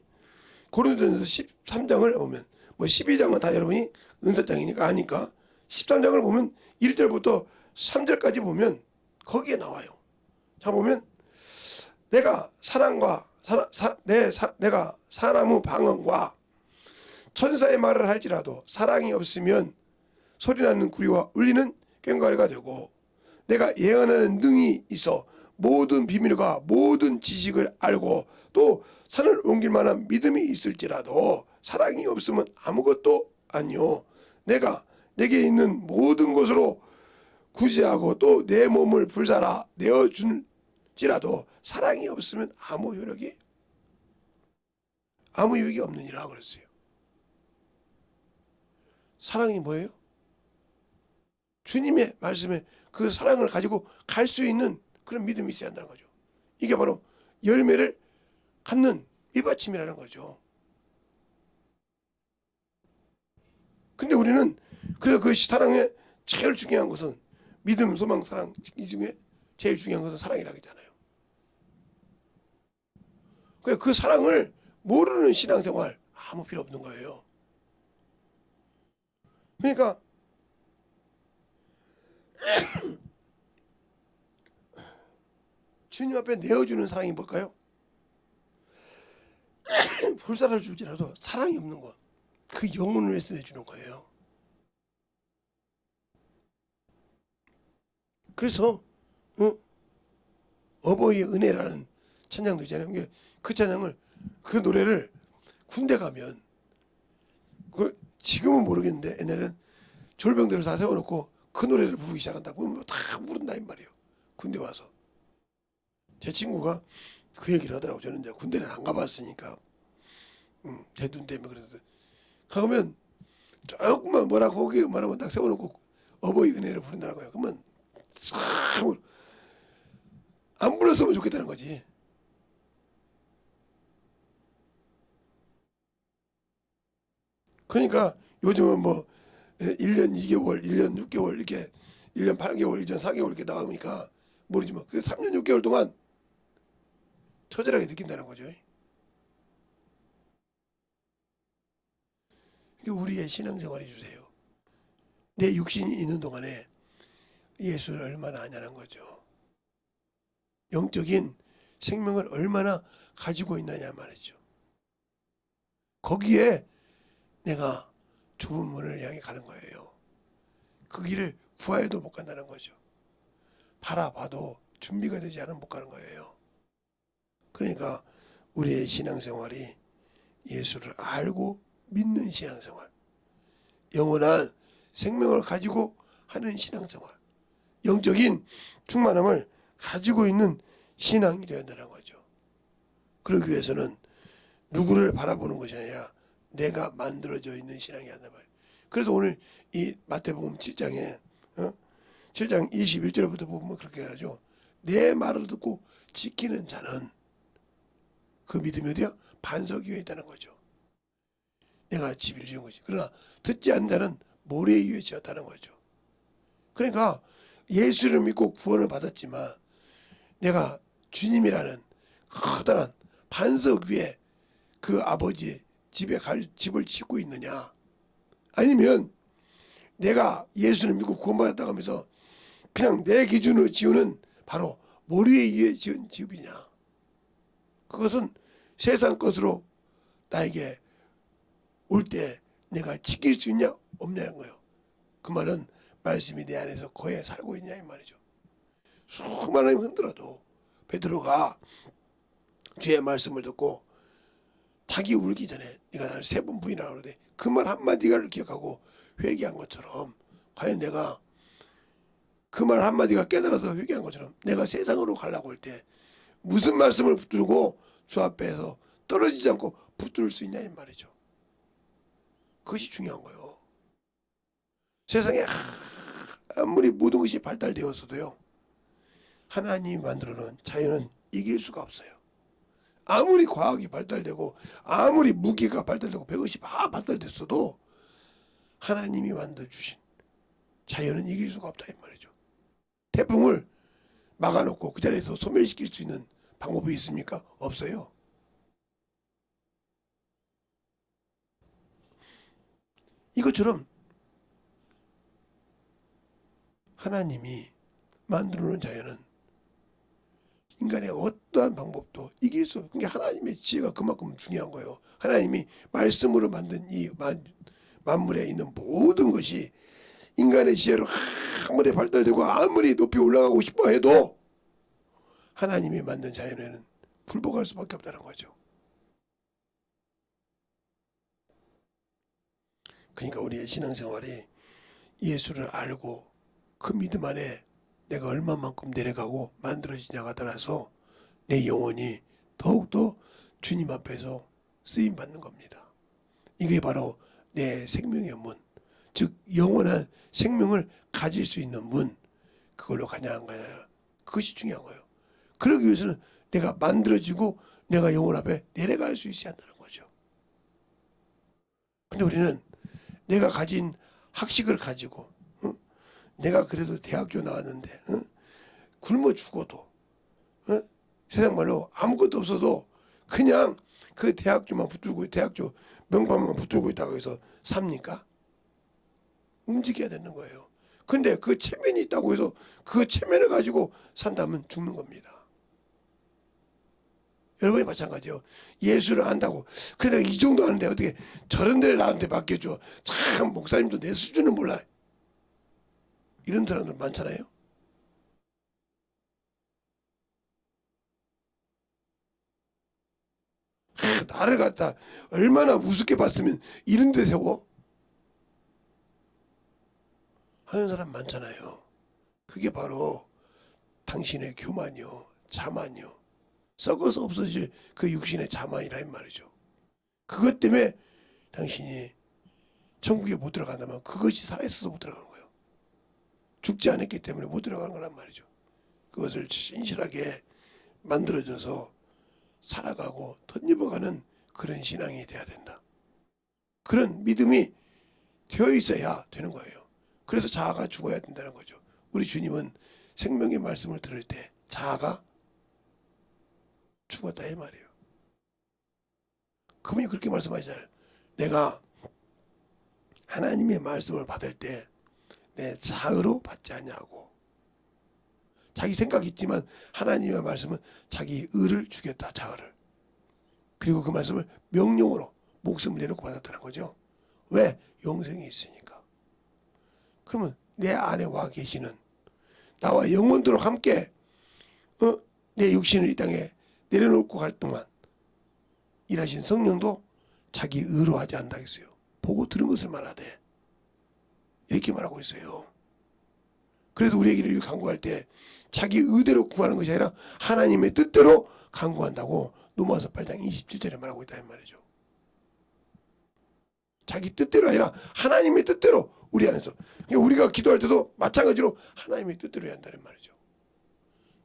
고린도전서 13장을 보면 뭐 12장은 다 여러분이 은사장이니까 아니까 13장을 보면 1절부터 3절까지 보면 거기에 나와요. 자, 보면 내가 사랑과 내가 사람의 방언과 천사의 말을 할지라도 사랑이 없으면 소리나는 구리와 울리는 꽹과리가 되고 내가 예언하는 능이 있어 모든 비밀과 모든 지식을 알고 또 산을 옮길 만한 믿음이 있을지라도 사랑이 없으면 아무것도 아니요 내가 내게 있는 모든 것으로 구제하고 또 내 몸을 불살아 내어줄지라도 사랑이 없으면 아무 유익이 없느니라 그랬어요. 사랑이 뭐예요? 주님의 말씀에 그 사랑을 가지고 갈 수 있는 그런 믿음이 있어야 한다는 거죠. 이게 바로 열매를 갖는 밑받침이라는 거죠. 근데 우리는 그래서 그 사랑에 제일 중요한 것은 믿음, 소망, 사랑 이 중에 제일 중요한 것은 사랑이라고 했잖아요. 그 사랑을 모르는 신앙생활 아무 필요 없는 거예요. 그러니까 주님 앞에 내어주는 사랑이 뭘까요? 불살을 줄지라도 사랑이 없는 것. 그 영혼을 위해서 내주는 거예요. 그래서 어버이의 은혜라는 찬양도 있잖아요. 그 찬양을 그 노래를 군대 가면 지금은 모르겠는데 옛날에는 졸병들을 다 세워놓고 그 노래를 부르기 시작한다. 그러면 다 부른다 이 말이에요. 군대 와서. 제 친구가 그 얘기를 하더라고. 저는 이제 군대를 안 가봤으니까 대둔 때문에 그래서 가면 조금만 뭐라고 거기 말하면 딱 세워놓고 어버이 은혜를 부른다고요. 그러면 참 안 불렀으면 좋겠다는 거지. 그러니까 요즘은 뭐 1년 2개월, 1년 6개월 이렇게 1년 8개월, 1년 4개월 이렇게 나오니까 모르지만 그 3년 6개월 동안 처절하게 느낀다는 거죠. 이게 우리의 신앙생활이 주세요. 내 육신이 있는 동안에 예수를 얼마나 아냐는 거죠. 영적인 생명을 얼마나 가지고 있느냐 말이죠. 거기에 내가 좁은 문을 향해 가는 거예요. 그 길을 구하여도 못 간다는 거죠. 바라봐도 준비가 되지 않으면 못 가는 거예요. 그러니까 우리의 신앙생활이 예수를 알고 믿는 신앙생활, 영원한 생명을 가지고 하는 신앙생활, 영적인 충만함을 가지고 있는 신앙이 되어야 한다는 거죠. 그러기 위해서는 누구를 바라보는 것이 아니라 내가 만들어져 있는 신앙이 한단 말이에요. 그래서 오늘 이 마태복음 7장에 7장 21절부터 보면 그렇게 하죠. 내 말을 듣고 지키는 자는 그 믿음이 어디야? 반석 위에 있다는 거죠. 내가 집을 지은 것이. 그러나 듣지 않는 자는 모래 위에 지었다는 거죠. 그러니까 예수를 믿고 구원을 받았지만 내가 주님이라는 커다란 반석 위에 그 아버지의 집에 갈 집을 짓고 있느냐, 아니면 내가 예수를 믿고 구원받았다고 하면서 그냥 내 기준으로 지우는 바로 모래 위에 지은 집이냐. 그것은 세상 것으로 나에게 올 때 내가 지킬 수 있냐 없냐는 거예요. 그 말은 말씀이 내 안에서 거에 살고 있냐 이 말이죠. 수많은 흔들어도 베드로가 주의 말씀을 듣고 닭이 울기 전에 네가 나를 3번 부인하라 그러는데 그 말 한마디를 기억하고 회개한 것처럼 과연 내가 그 말 한마디가 깨달아서 회개한 것처럼 내가 세상으로 가려고 할 때 무슨 말씀을 붙들고 주 앞에서 떨어지지 않고 붙들 수 있냐 이 말이죠. 그것이 중요한 거예요. 세상에 아무리 모든 것이 발달되었어도요, 하나님이 만들어 놓은 자연은 이길 수가 없어요. 아무리 과학이 발달되고 아무리 무기가 발달되고 배것이 다 발달됐어도 하나님이 만들어 주신 자연은 이길 수가 없다 이 말이죠. 태풍을 막아놓고 그 자리에서 소멸시킬 수 있는 방법이 있습니까? 없어요. 이것처럼 하나님이 만들어 놓은 자연은 인간의 어떠한 방법도 이길 수 없어요. 그러니까 하나님의 지혜가 그만큼 중요한 거예요. 하나님이 말씀으로 만든 이 만물에 있는 모든 것이 인간의 지혜로 아무리 발달되고 아무리 높이 올라가고 싶어 해도 하나님이 만든 자연에는 불복할 수밖에 없다는 거죠. 그러니까 우리의 신앙생활이 예수를 알고 그 믿음 안에 내가 얼마만큼 내려가고 만들어지냐가 따라서 내 영혼이 더욱더 주님 앞에서 쓰임받는 겁니다. 이게 바로 내 생명의 문, 즉 영원한 생명을 가질 수 있는 문, 그걸로 가냐 안 가냐, 그것이 중요한 거예요. 그러기 위해서는 내가 만들어지고 내가 영혼 앞에 내려갈 수 있어야 한다는 거죠. 근데 우리는 내가 가진 학식을 가지고 내가 그래도 대학교 나왔는데 굶어 죽어도 세상 말로 아무것도 없어도 그냥 그 대학교만 붙들고 대학교 명함만 붙들고 있다고 해서 삽니까? 움직여야 되는 거예요. 근데 그 체면이 있다고 해서 그 체면을 가지고 산다면 죽는 겁니다. 여러분이 마찬가지예요. 예수를 안다고 그래 내가 이 정도 아는데 어떻게 저런 데를 나한테 맡겨줘. 참 목사님도 내 수준은 몰라. 이런 사람들 많잖아요. 나를 갖다 얼마나 우습게 봤으면 이런 데 세워? 하는 사람 많잖아요. 그게 바로 당신의 교만이요, 자만이요, 썩어서 없어질 그 육신의 자만이라 이 말이죠. 그것 때문에 당신이 천국에 못 들어간다면 그것이 살아있어서 못 들어가는 거예요. 죽지 않았기 때문에 못 들어가는 거란 말이죠. 그것을 진실하게 만들어져서 살아가고 덧입어가는 그런 신앙이 돼야 된다. 그런 믿음이 되어 있어야 되는 거예요. 그래서 자아가 죽어야 된다는 거죠. 우리 주님은 생명의 말씀을 들을 때 자아가 죽었다 이 말이에요. 그분이 그렇게 말씀하시잖아요. 내가 하나님의 말씀을 받을 때 내 자의로 받지 않냐고. 자기 생각이 있지만 하나님의 말씀은 자기 의를 주겠다, 자의를. 그리고 그 말씀을 명령으로 목숨을 내놓고 받았다는 거죠. 왜? 영생이 있으니까. 그러면 내 안에 와 계시는 나와 영원토록 함께 내 육신을 이 땅에 내려놓고 갈 동안 일하신 성령도 자기 의로 하지 않는다 했어요. 보고 들은 것을 말하되 이렇게 말하고 있어요. 그래서 우리에게 이렇게 간구할 때 자기 의대로 구하는 것이 아니라 하나님의 뜻대로 간구한다고 로마서 8장 27절에 말하고 있다 이 말이죠. 자기 뜻대로 아니라 하나님의 뜻대로 우리 안에서. 그러니까 우리가 기도할 때도 마찬가지로 하나님의 뜻대로 해야 한다는 말이죠.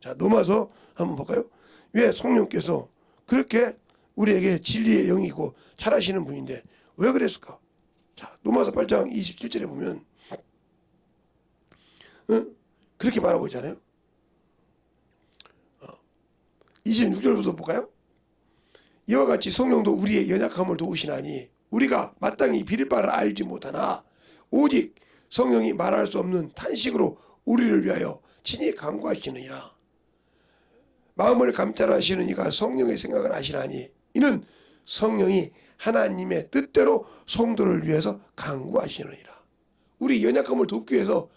자, 로마서 한번 볼까요? 왜 성령께서 그렇게 우리에게 진리의 영이고 잘하시는 분인데 왜 그랬을까? 자, 로마서 8장 27절에 보면 그렇게 말하고 있잖아요. 26절부터 볼까요? 이와 같이 성령도 우리의 연약함을 도우시나니 우리가 마땅히 빌 바를 알지 못하나 오직 성령이 말할 수 없는 탄식으로 우리를 위하여 친히 간구하시느니라. 마음을 감찰하시는 이가 성령의 생각을 아시나니 이는 성령이 하나님의 뜻대로 성도를 위해서 간구하시느니라. 우리 연약함을 돕기 위해서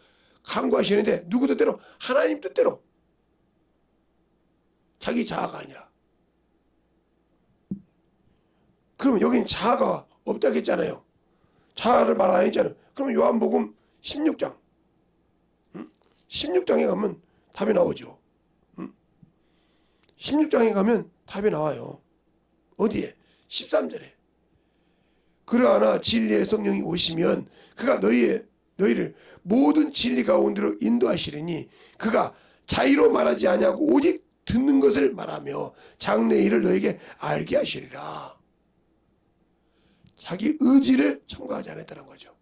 간구하시는데 누구 뜻대로? 하나님 뜻대로. 자기 자아가 아니라. 그러면 여긴 자아가 없다고 했잖아요. 자아를 말 안 했잖아요. 그러면 요한복음 16장 16장에 가면 답이 나오죠. 16장에 가면 답이 나와요. 어디에? 13절에. 그러하나 진리의 성령이 오시면 그가 너희의 너희를 모든 진리 가운데로 인도하시리니 그가 자의로 말하지 아니하고 오직 듣는 것을 말하며 장래의 일을 너에게 알게 하시리라. 자기 의지를 첨가하지 않았다는 거죠.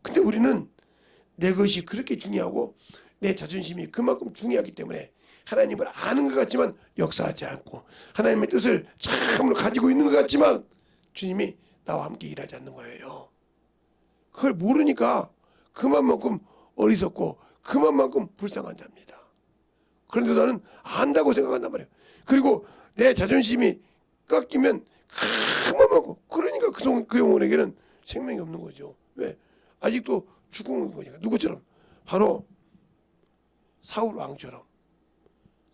근데 우리는 내 것이 그렇게 중요하고 내 자존심이 그만큼 중요하기 때문에 하나님을 아는 것 같지만 역사하지 않고 하나님의 뜻을 참으로 가지고 있는 것 같지만 주님이 나와 함께 일하지 않는 거예요. 그걸 모르니까 그만큼 어리석고 그만큼 불쌍한 자입니다. 그런데 나는 안다고 생각한단 말이에요. 그리고 내 자존심이 깎이면 그만큼 그러니까 그 영혼에게는 생명이 없는 거죠. 왜? 아직도 죽은 거니까. 누구처럼? 바로 사울 왕처럼.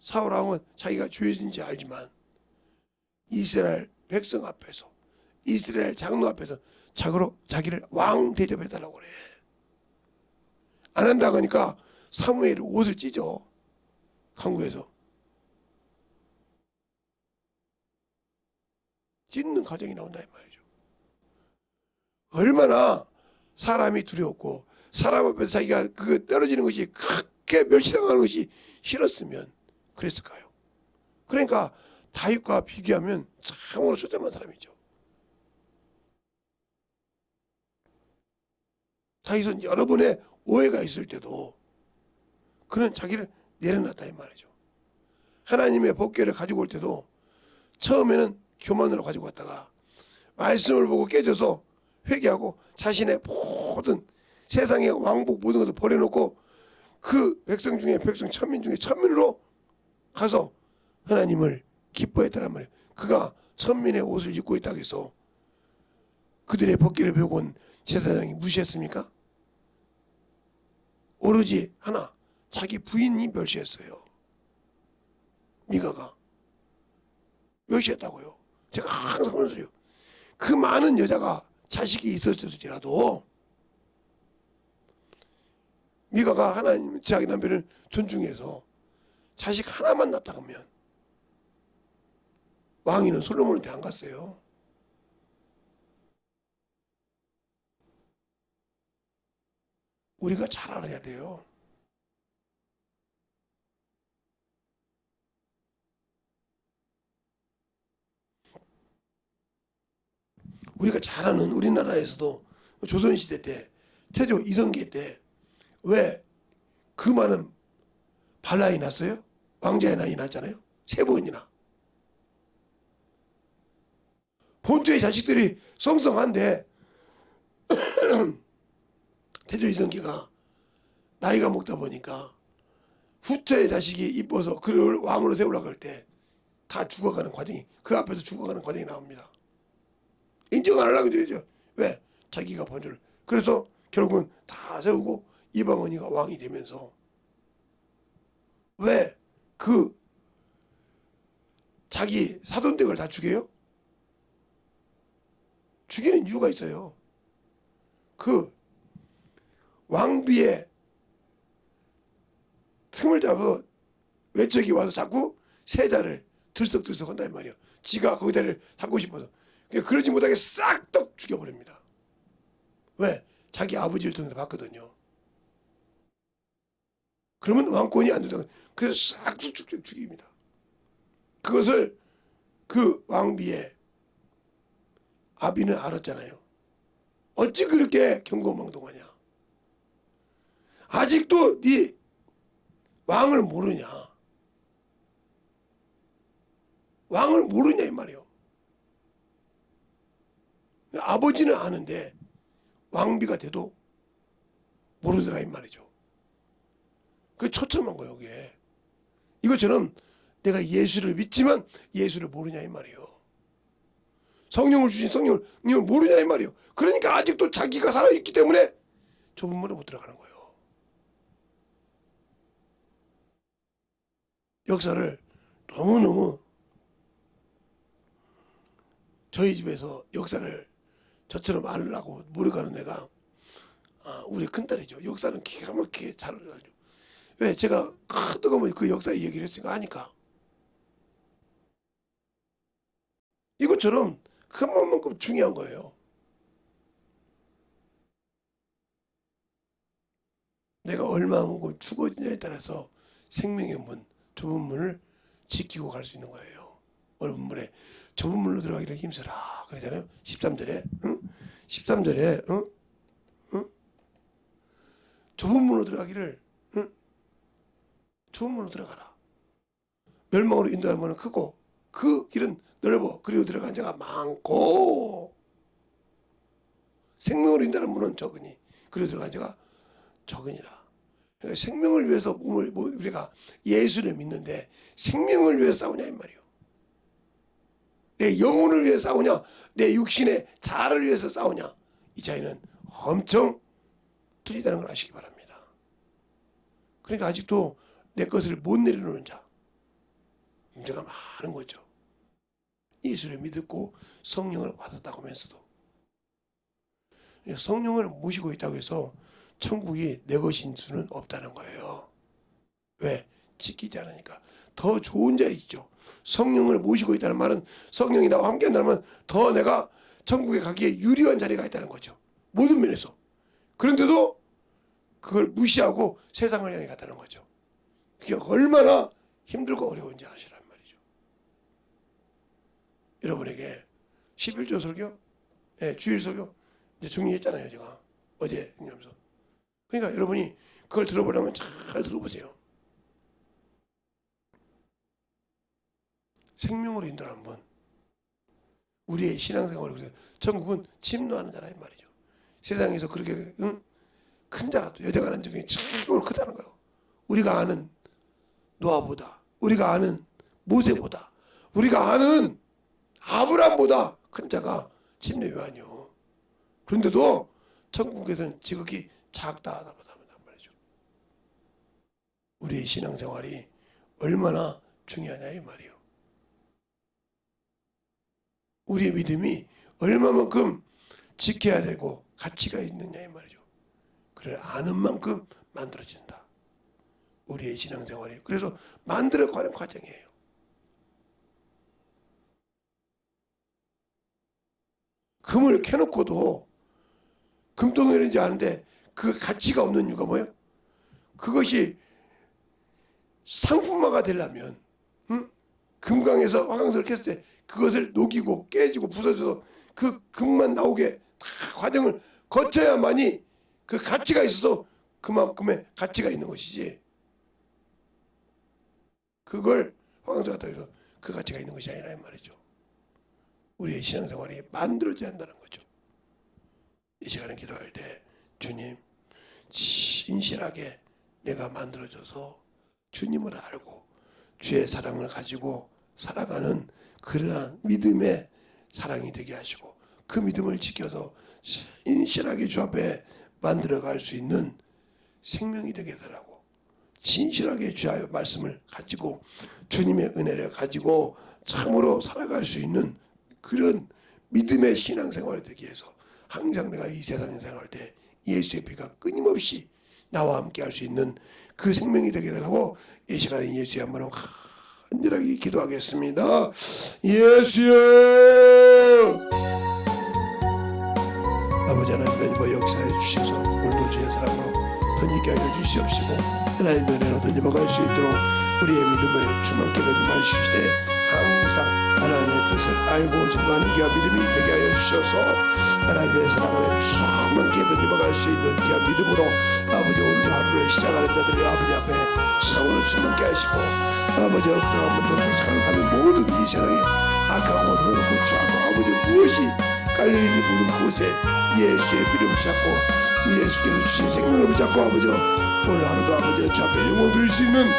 사울 왕은 자기가 죄진지 알지만 이스라엘 백성 앞에서 이스라엘 장로 앞에서 자기를 왕 대접해달라고 그래. 안 한다고 하니까 사무엘이 옷을 찢어. 한국에서. 찢는 과정이 나온다 이 말이죠. 얼마나 사람이 두려웠고 사람 앞에서 자기가 그 떨어지는 것이 그렇게 멸시당하는 것이 싫었으면 그랬을까요? 그러니까 다윗과 비교하면 참으로 처참한 사람이죠. 다윗은 여러 번의 오해가 있을 때도 그는 자기를 내려놨다 이 말이죠. 하나님의 법궤를 가지고 올 때도 처음에는 교만으로 가지고 왔다가 말씀을 보고 깨져서 회개하고 자신의 모든 세상의 왕복 모든 것을 버려놓고 그 백성 중에 백성 천민 중에 천민으로 가서 하나님을 기뻐했다란 말이에요. 그가 천민의 옷을 입고 있다고 해서 그들의 법궤를 배우고 온 제사장이 무시했습니까? 오로지 하나 자기 부인이 멸시했어요. 미가가 멸시했다고요. 제가 항상 하는 소리요. 그 많은 여자가 자식이 있었을지라도 미가가 하나님 자기 남편을 존중해서 자식 하나만 낳았다 하면 왕위는 솔로몬한테 안 갔어요. 우리가 잘 알아야 돼요. 우리가 잘 아는 우리나라에서도 조선시대 때 태조 이성계 때 왜 그 많은 반란이 났어요? 왕자의 난이 났잖아요. 3번이나. 본토의 자식들이 성성한데 태조 이성계가 나이가 먹다 보니까 후처의 자식이 이뻐서 그를 왕으로 세우려고 할 때 다 죽어가는 과정이 그 앞에서 죽어가는 과정이 나옵니다. 인정 안 하려고 되죠. 왜? 자기가 번주를. 그래서 결국은 다 세우고 이방원이가 왕이 되면서 왜 그 자기 사돈댁을 다 죽여요? 죽이는 이유가 있어요. 그 왕비의 틈을 잡아 외척이 와서 자꾸 세자를 들썩들썩 한단 말이에요. 지가 거기다를 잡고 싶어서. 그러지 못하게 싹둑 죽여버립니다. 왜? 자기 아버지를 통해서 봤거든요. 그러면 왕권이 안 된다. 그래서 싹둑 죽입니다. 그것을 그 왕비의 아비는 알았잖아요. 어찌 그렇게 경거망동하냐. 아직도 네 왕을 모르냐. 왕을 모르냐 이 말이에요. 아버지는 아는데 왕비가 돼도 모르더라 이 말이죠. 그게 처참한 거예요. 이게. 이것처럼 내가 예수를 믿지만 예수를 모르냐 이 말이에요. 성령을 주신 성령을 모르냐 이 말이에요. 그러니까 아직도 자기가 살아있기 때문에 좁은 문에 못 들어가는 거예요. 역사를 너무너무 저희 집에서 역사를 저처럼 알라고 모르가는 애가 우리 큰딸이죠. 역사는 기가 막히게 잘 알죠. 왜? 제가 뜨거운 그 역사 얘기를 했으니까 하니까. 이것처럼 그만큼 중요한 거예요. 내가 얼마만큼 죽어지냐에 따라서 생명의 문, 좁은 문을 지키고 갈 수 있는 거예요. 넓은 문에 좁은 문으로 들어가기를 힘쓰라 그러잖아요. 13절에 13절에 좁은 문으로 들어가기를 좁은 문으로 들어가라. 멸망으로 인도하는 문은 크고 그 길은 넓어 그리고 들어간 자가 많고 생명으로 인도하는 문은 적으니 그리고 들어간 자가 적으니라. 그러니까 생명을 위해서 우리가 예수를 믿는데 생명을 위해서 싸우냐 이 말이에요. 내 영혼을 위해 싸우냐 내 육신의 자아를 위해서 싸우냐 이 차이는 엄청 틀리다는 걸 아시기 바랍니다. 그러니까 아직도 내 것을 못 내려놓는 자 문제가 많은 거죠. 예수를 믿었고 성령을 받았다고 하면서도 성령을 모시고 있다고 해서 천국이 내 것인 수는 없다는 거예요. 왜? 지키지 않으니까. 더 좋은 자리죠. 성령을 모시고 있다는 말은 성령이 나와 함께 한다면 더 내가 천국에 가기에 유리한 자리가 있다는 거죠. 모든 면에서. 그런데도 그걸 무시하고 세상을 향해 갔다는 거죠. 그게 얼마나 힘들고 어려운지 아시란 말이죠. 여러분에게 11조 설교, 주일 설교 이제 정리했잖아요. 제가 어제 하면서. 그러니까 여러분이 그걸 들어보려면 잘 들어보세요. 생명으로 인도하는 분. 우리의 신앙생활을 천국은 침노하는 자라 이 말이죠. 세상에서 그렇게 큰 자라도 여자가 난 중에 최고로 크다는 거예요. 우리가 아는 노아보다, 우리가 아는 모세보다, 우리가 아는 아브라함보다 큰 자가 침례 요한이요. 그런데도 천국에서는 지극히 작다 말이죠. 우리의 신앙생활이 얼마나 중요하냐 이 말이에요. 우리의 믿음이 얼마만큼 지켜야 되고 가치가 있느냐 이 말이죠. 그래 아는 만큼 만들어진다. 우리의 신앙생활이. 그래서 만들어가는 과정이에요. 금을 캐놓고도 금덩어리인지 아는데 그 가치가 없는 이유가 뭐예요? 그것이 상품화가 되려면 금강에서 화강석을 캤을 때 그것을 녹이고 깨지고 부서져서 그 금만 나오게 다 과정을 거쳐야만이 그 가치가 있어서 그만큼의 가치가 있는 것이지 그걸 화강석 갖다 해서 그 가치가 있는 것이 아니라 이 말이죠. 우리의 신앙생활이 만들어져야 한다는 거죠. 이 시간에 기도할 때 주님 진실하게 내가 만들어져서 주님을 알고 주의 사랑을 가지고 살아가는 그러한 믿음의 사랑이 되게 하시고 그 믿음을 지켜서 진실하게 주 앞에 만들어갈 수 있는 생명이 되게 해달라고 진실하게 주의 말씀을 가지고 주님의 은혜를 가지고 참으로 살아갈 수 있는 그런 믿음의 신앙생활이 되기 위해서 항상 내가 이 세상에 살아갈 때 예수의 피가 끊임없이 나와 함께 할 수 있는 그 생명이 되게 해달라고 이 시간에 예수의 한번 간절하게 기도하겠습니다. 예수여 아버지 하나님 역사해 주셔서 오늘도 주의 사랑으로 던지게 하여 주시옵시고 하나님의 은혜로 던져갈 수 있도록 우리의 믿음을 주만께 던져 주시되 항상 하나님의 뜻을 알고 증거하는 귀한 믿음이 되게 하여 주셔서 하나님의 사랑을 주만께 던져갈 수 있는 귀한 믿음으로 아버지 오늘 하루를 시작하는 자들이 아버지 앞에 참으로 주만께 하시고 아버지 한번 더 살아가는 모든 이 세상에 악하고 더럽고 추하고 아버지 무엇이 깔려있는 모든 그곳에 예수의 피를 붙잡고 예수께서 주신 생명을 붙잡고 아버지 오늘 하루도 아버지 주 앞에 영광 드릴 수 있는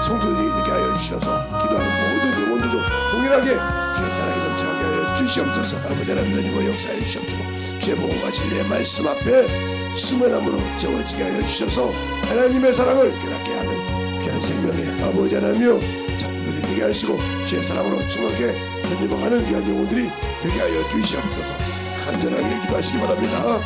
성도들이 되게 하여 주셔서 기도하는 모든 영혼들도 동일하게 주의 사랑이 넘쳐가게 하여 주시옵소서. 아버지 하나님 역사해 주시옵소서. 주의 복음과 진리의 말씀 앞에 수면함으로 채워지게 하여 주셔서 하나님의 사랑을 깨닫게 하는 귀한 생명의 아버지 하나님이여 자녀들이 되게 하시고 주의 사랑으로 충만하게 던져가는 귀한 영혼들이 되게 하여 주시옵소서. 간절하게 기도하시기 바랍니다.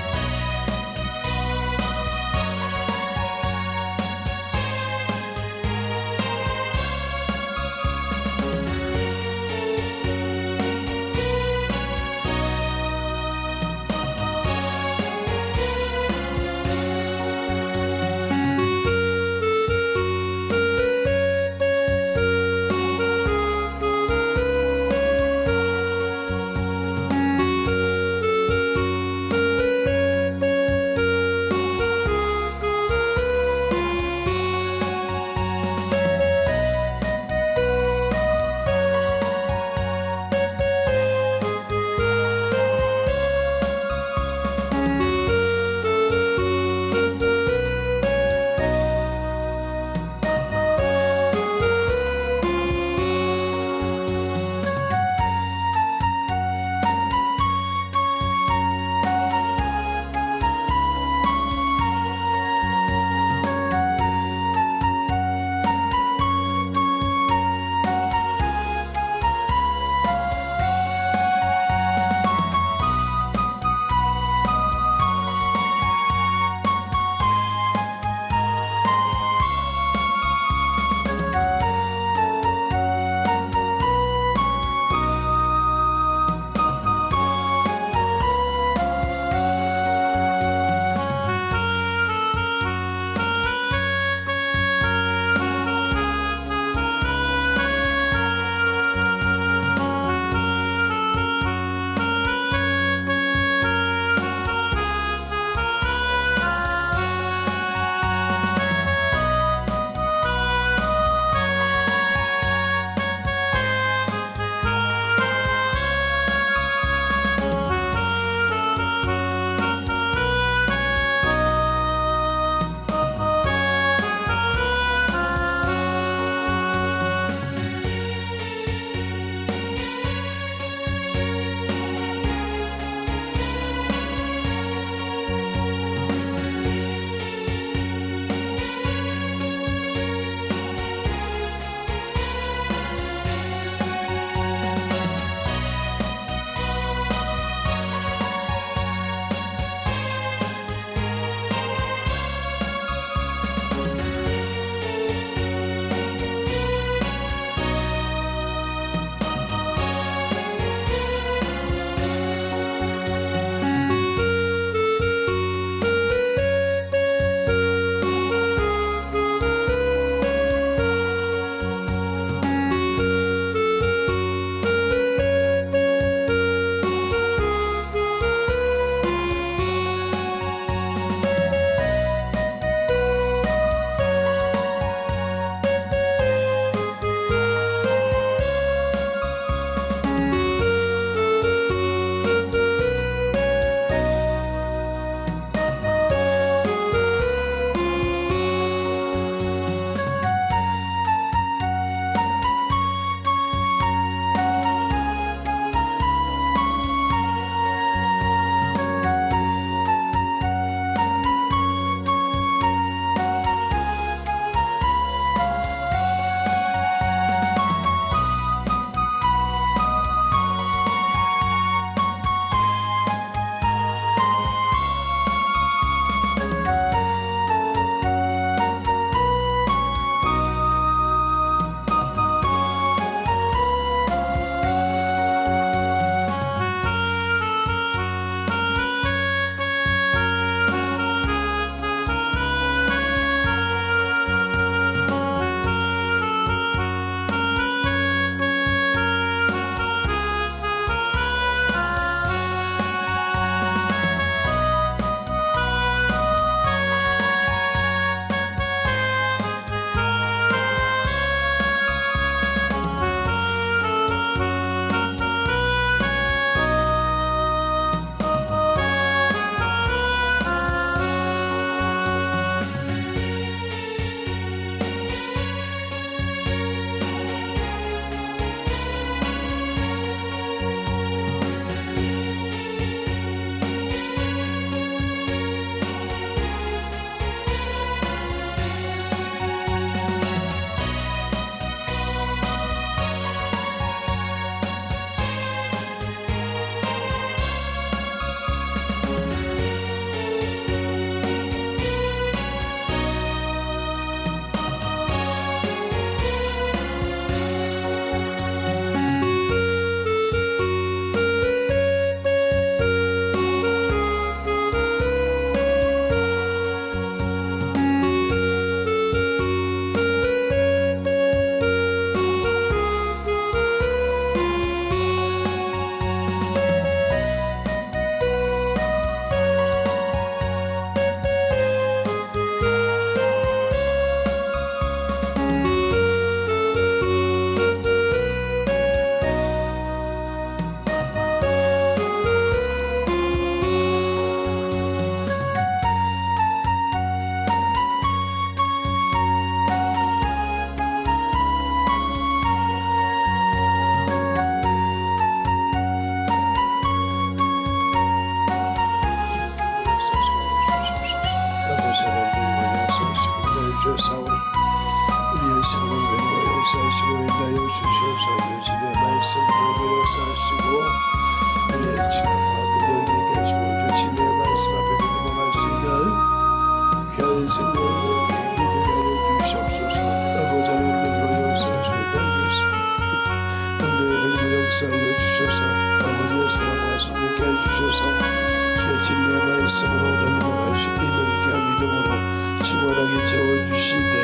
충만하게 채워주시되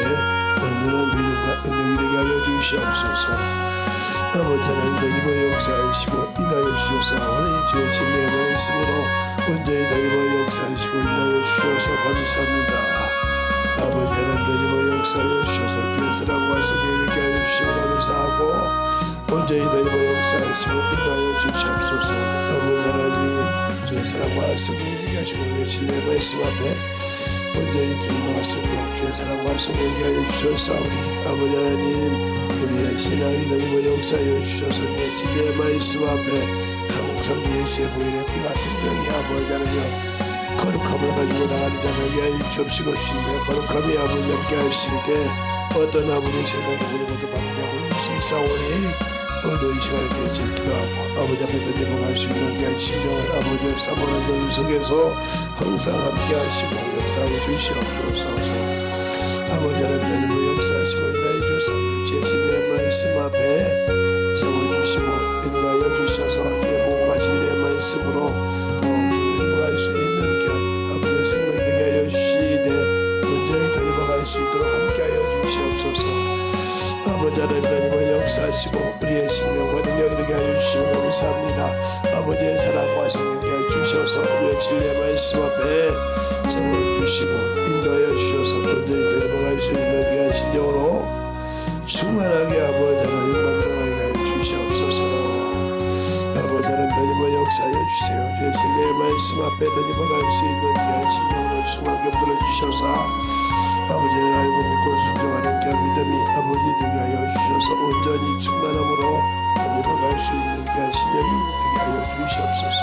온전한 믿음과 능력이 되게 하여 주시옵소서. 아버지 하나님 이번 역사하시고 인하여 주셔서 오늘 주의 진리의 말씀으로 온전히 다니며 역사하시고 인하여 주셔서 감사합니다. 아버지 하나님 이번 역사하여 주셔서 주의 사랑과 성령을 있게 하여 주시고 감사하고 온전히 다니며 역사하시고 인하여 주시옵소서. 아버지 하나님 주의 사랑과 성령을 있게 하시고 우리의 진리의 말씀 앞에 온전히 주님과 말씀으로 주의 사랑과 성령을 있게 하여 주셨사오니 아버지 하나님 우리의 신앙이 너희와 역사하여 주셔서 내 진리의 말씀 앞에 항상 예수의 보혈의 피가 생명이 아버지 하나님 거룩함을 가지고 나가는 자에게 하여 주옵시고 주님의 거룩함이 아버지 함께 하시게 어떤 아버지 세상에 우리 모두 함께하고 있사오니 오늘도 이 시간에 대해 기도하고 아버지 앞에 던져먹을 수 있는 귀한 심령을 아버지의 사모하는 전 속에서 항상 함께 하시고 역사하여 주시옵소서. 아버지 하나님 역사하시고 인하여 주셔서 제 진리의 말씀 앞에 채워주시고 인하여 주셔서 주의 복음과 진리의 말씀으로 또 인도할 수 있는 길 아버지의 생명이 되게 하여 주시되 온전히 더 입어갈 수 있도록 함께하여 주시옵소서. 아버지 하나님 역사하시고 우리의 생명과 능력이 되게 하여 주시면 감사합니다. 아버지의 사랑과 성령께 하여 주셔서 우리의 진리의 말씀 앞에 채워주시고 인도하여 주셔서 온전히 더 입어갈 수 있는 귀한 신령으로 충만하게 아버지 하나님 만들어가게 하여 주시옵소서. 아버지 하나님 역사하여 주세요. 주의 진리의 말씀 앞에 던져갈 수 있는 귀한 신령으로 충만하게 만들어주셔서 아버지를 알고 믿고 순종하는 귀한 믿음이 아버지 되게 하여 주셔서 온전히 충만함으로 던져갈 수 있는 귀한 신령이 되게 하여 주시옵소서.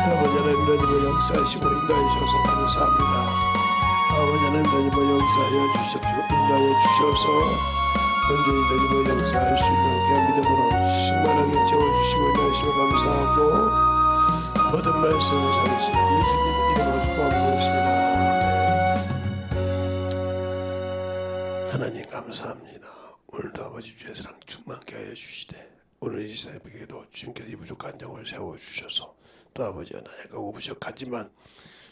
아버지 하나님 역사하시고 인도하여 주셔서 감사합니다. 아버지 하나님 역사하여 주시옵시고 인도하여 주셔서 온전히 너희와 역사할 수 있는 귀한 믿음으로 충만하게 채워주시고 인도하시며 감사하고 모든 말씀을 살리신 예수님 이름으로 축복합니다. 하나님 감사합니다. 오늘도 아버지 주의 사랑 충만케 하여 주시되 오늘 이 시대에게도 주님께서 이 부족한 점을 세워주셔서 또 아버지 나약하고 부족하지만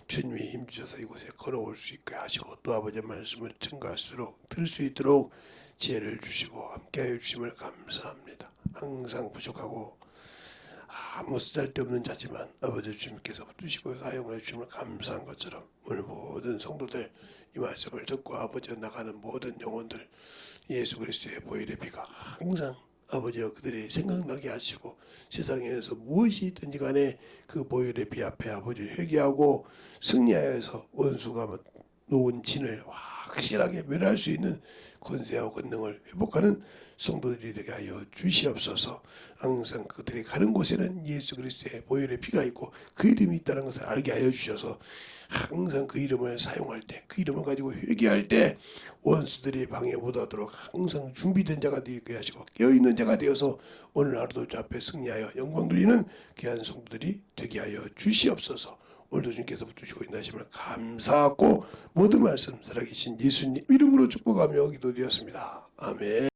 주님이 힘주셔서 이곳에 걸어올 수 있게 하시고 또 아버지의 말씀을 증거할수록 들을 수 있도록 지혜를 주시고 함께하여 주심을 감사합니다. 항상 부족하고 아무 쓰잘데없는 자지만 아버지 주님께서 붙드시고 사용하여 주심을 감사한 것처럼 오늘 모든 성도들 이 말씀을 듣고 아버지와 나가는 모든 영혼들 예수 그리스도의 보혈의 피가 항상 아버지와 그들이 생각나게 하시고 세상에서 무엇이 있든지 간에 그 보혈의 피 앞에 아버지 회개하고 승리하여서 원수가 놓은 진을 확실하게 멸할 수 있는 권세와 권능을 회복하는 성도들이 되게 하여 주시옵소서. 항상 그들이 가는 곳에는 예수 그리스도의 보혈의 피가 있고 그 이름이 있다는 것을 알게 하여 주셔서 항상 그 이름을 사용할 때 그 이름을 가지고 회개할 때 원수들이 방해 못하도록 항상 준비된 자가 되게 하시고 깨어있는 자가 되어서 오늘 하루도 주 앞에 승리하여 영광 돌리는 귀한 성도들이 되게 하여 주시옵소서. 오늘도 주님께서 붙드시고 인하심을 감사하고 모든 말씀 살아계신 예수님 이름으로 축복하며 기도드렸습니다. 아멘.